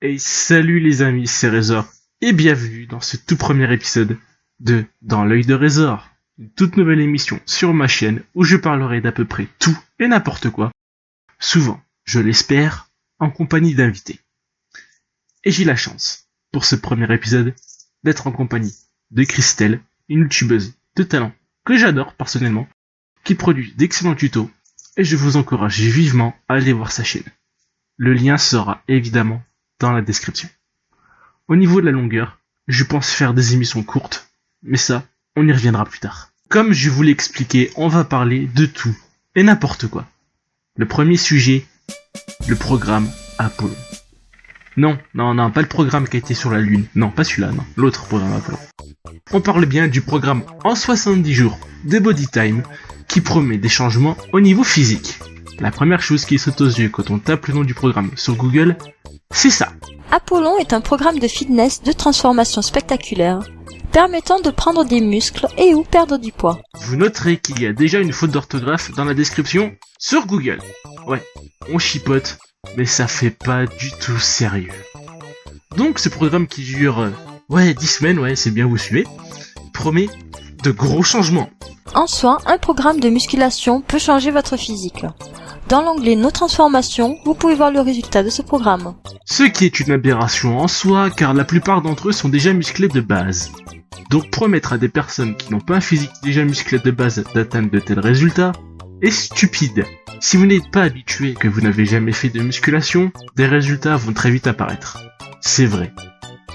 Et salut les amis, c'est Résor, et bienvenue dans ce tout premier épisode de Dans l'œil de Résor, une toute nouvelle émission sur ma chaîne où je parlerai d'à peu près tout et n'importe quoi, souvent, je l'espère, en compagnie d'invités. Et j'ai la chance, pour ce premier épisode, d'être en compagnie de Christelle, une youtubeuse de talent que j'adore personnellement, qui produit d'excellents tutos, et je vous encourage vivement à aller voir sa chaîne. Le lien sera évidemment dans la description. Au niveau de la longueur, je pense faire des émissions courtes, mais ça, on y reviendra plus tard. Comme je vous l'ai expliqué, on va parler de tout et n'importe quoi. Le premier sujet, le programme Apollon. Non, pas le programme qui a été sur la Lune. Non, pas celui-là, non. L'autre programme Apollon. On parle bien du programme en 70 jours de Body Time qui promet des changements au niveau physique. La première chose qui saute aux yeux quand on tape le nom du programme sur Google, c'est ça. Apollon est un programme de fitness de transformation spectaculaire, permettant de prendre des muscles et ou perdre du poids. Vous noterez qu'il y a déjà une faute d'orthographe dans la description sur Google. Ouais, on chipote, mais ça fait pas du tout sérieux. Donc ce programme qui dure, 10 semaines, c'est bien vous suivez, promet de gros changements. En soi, un programme de musculation peut changer votre physique. Dans l'onglet Nos transformations, vous pouvez voir le résultat de ce programme. Ce qui est une aberration en soi, car la plupart d'entre eux sont déjà musclés de base. Donc promettre à des personnes qui n'ont pas un physique déjà musclé de base d'atteindre de tels résultats est stupide. Si vous n'êtes pas habitué et que vous n'avez jamais fait de musculation, des résultats vont très vite apparaître. C'est vrai.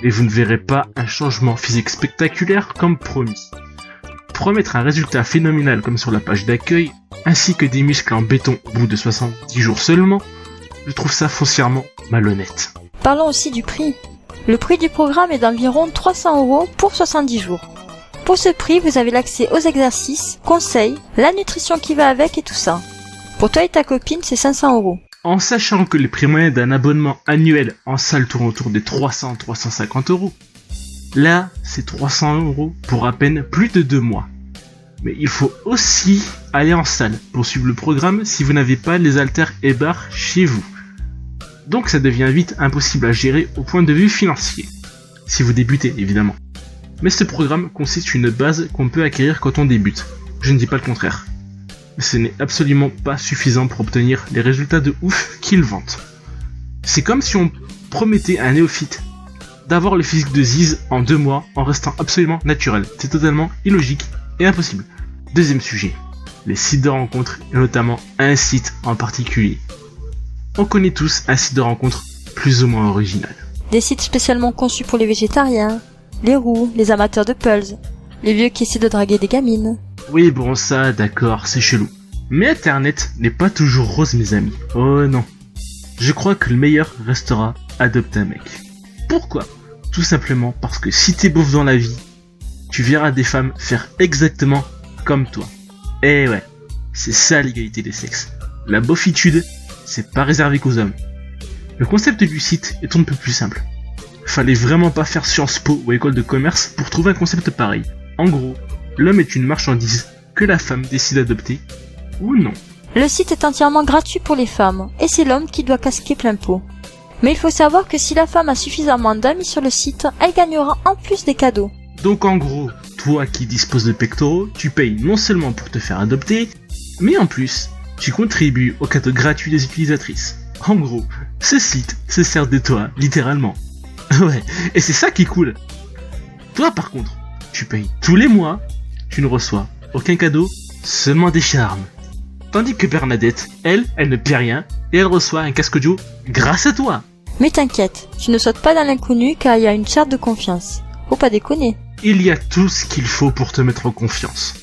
Mais vous ne verrez pas un changement physique spectaculaire comme promis. Promettre un résultat phénoménal comme sur la page d'accueil, ainsi que des muscles en béton au bout de 70 jours seulement, je trouve ça foncièrement malhonnête. Parlons aussi du prix. Le prix du programme est d'environ 300 € pour 70 jours. Pour ce prix, vous avez l'accès aux exercices, conseils, la nutrition qui va avec et tout ça. Pour toi et ta copine, c'est 500 €. En sachant que les prix moyens d'un abonnement annuel en salle tournent autour des 300-350 €. Là, c'est 300 € pour à peine plus de 2 mois. Mais il faut aussi aller en salle pour suivre le programme si vous n'avez pas les haltères et barres chez vous. Donc ça devient vite impossible à gérer au point de vue financier. Si vous débutez, évidemment. Mais ce programme consiste une base qu'on peut acquérir quand on débute. Je ne dis pas le contraire. Mais ce n'est absolument pas suffisant pour obtenir les résultats de ouf qu'ils vantent. C'est comme si on promettait à un néophyte d'avoir le physique de Ziz en 2 mois en restant absolument naturel. C'est totalement illogique et impossible. Deuxième sujet, les sites de rencontres et notamment un site en particulier. On connaît tous un site de rencontre plus ou moins original. Des sites spécialement conçus pour les végétariens, les roux, les amateurs de pulse, les vieux qui essaient de draguer des gamines. Oui bon ça d'accord, c'est chelou. Mais internet n'est pas toujours rose mes amis. Oh non. Je crois que le meilleur restera adopter un mec. Pourquoi ? Tout simplement parce que si t'es beauf dans la vie, tu verras des femmes faire exactement comme toi. Eh ouais, c'est ça l'égalité des sexes. La beaufitude, c'est pas réservé qu'aux hommes. Le concept du site est un peu plus simple. Fallait vraiment pas faire Sciences Po ou école de commerce pour trouver un concept pareil. En gros, l'homme est une marchandise que la femme décide d'adopter ou non. Le site est entièrement gratuit pour les femmes, et c'est l'homme qui doit casquer plein pot. Mais il faut savoir que si la femme a suffisamment d'amis sur le site, elle gagnera en plus des cadeaux. Donc en gros, toi qui disposes de pectoraux, tu payes non seulement pour te faire adopter, mais en plus, tu contribues au cadeau gratuit des utilisatrices. En gros, ce site se sert de toi, littéralement. Ouais, et c'est ça qui est cool. Toi par contre, tu payes tous les mois, tu ne reçois aucun cadeau, seulement des charmes. Tandis que Bernadette, elle ne paie rien, et elle reçoit un casque audio grâce à toi. Mais t'inquiète, tu ne sautes pas dans l'inconnu car il y a une charte de confiance. Faut pas déconner. Il y a tout ce qu'il faut pour te mettre en confiance.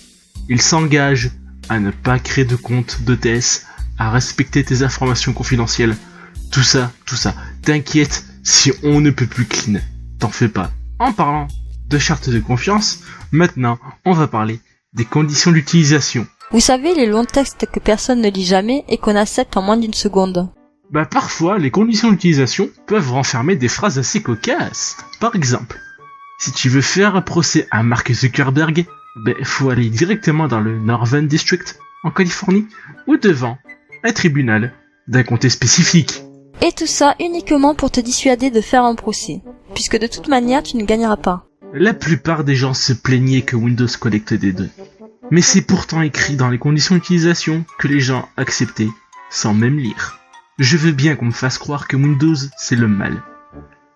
Il s'engage à ne pas créer de compte d'hôtesse, à respecter tes informations confidentielles. Tout ça. T'inquiète si on ne peut plus clean. T'en fais pas. En parlant de charte de confiance, maintenant on va parler des conditions d'utilisation. Vous savez, les longs textes que personne ne lit jamais et qu'on accepte en moins d'une seconde. Parfois, les conditions d'utilisation peuvent renfermer des phrases assez cocasses. Par exemple, si tu veux faire un procès à Mark Zuckerberg, faut aller directement dans le Northern District, en Californie, ou devant un tribunal d'un comté spécifique. Et tout ça uniquement pour te dissuader de faire un procès, puisque de toute manière tu ne gagneras pas. La plupart des gens se plaignaient que Windows collecte des données. Mais c'est pourtant écrit dans les conditions d'utilisation que les gens acceptaient, sans même lire. Je veux bien qu'on me fasse croire que Windows c'est le mal.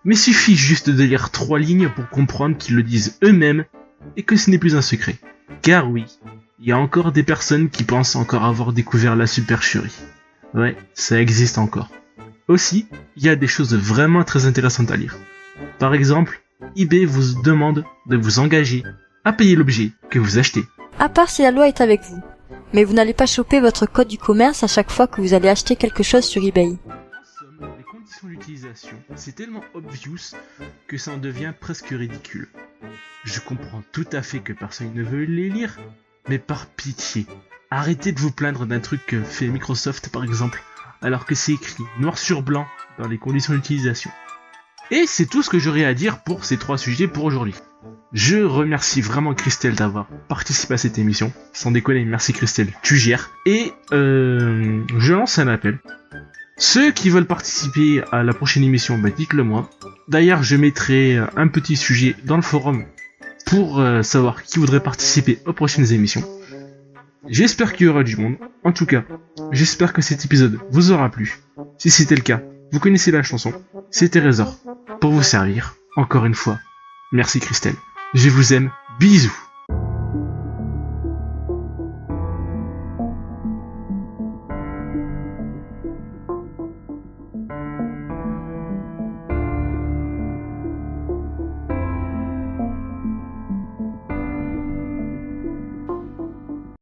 Mais suffit juste de lire 3 lignes pour comprendre qu'ils le disent eux-mêmes et que ce n'est plus un secret. Car oui, il y a encore des personnes qui pensent encore avoir découvert la supercherie. Ouais, ça existe encore. Aussi, il y a des choses vraiment très intéressantes à lire. Par exemple, eBay vous demande de vous engager à payer l'objet que vous achetez. À part si la loi est avec vous. Mais vous n'allez pas choper votre code du commerce à chaque fois que vous allez acheter quelque chose sur eBay. En somme, les conditions d'utilisation, c'est tellement obvious que ça en devient presque ridicule. Je comprends tout à fait que personne ne veut les lire, mais par pitié, arrêtez de vous plaindre d'un truc que fait Microsoft par exemple, alors que c'est écrit noir sur blanc dans les conditions d'utilisation. Et c'est tout ce que j'aurais à dire pour ces 3 sujets pour aujourd'hui. Je remercie vraiment Christelle d'avoir participé à cette émission. Sans déconner, merci Christelle, tu gères. Et je lance un appel. Ceux qui veulent participer à la prochaine émission, dites-le moi. D'ailleurs, je mettrai un petit sujet dans le forum pour savoir qui voudrait participer aux prochaines émissions. J'espère qu'il y aura du monde. En tout cas, j'espère que cet épisode vous aura plu. Si c'était le cas, vous connaissez la chanson. C'était Trésor pour vous servir. Encore une fois, merci Christelle. Je vous aime. Bisous.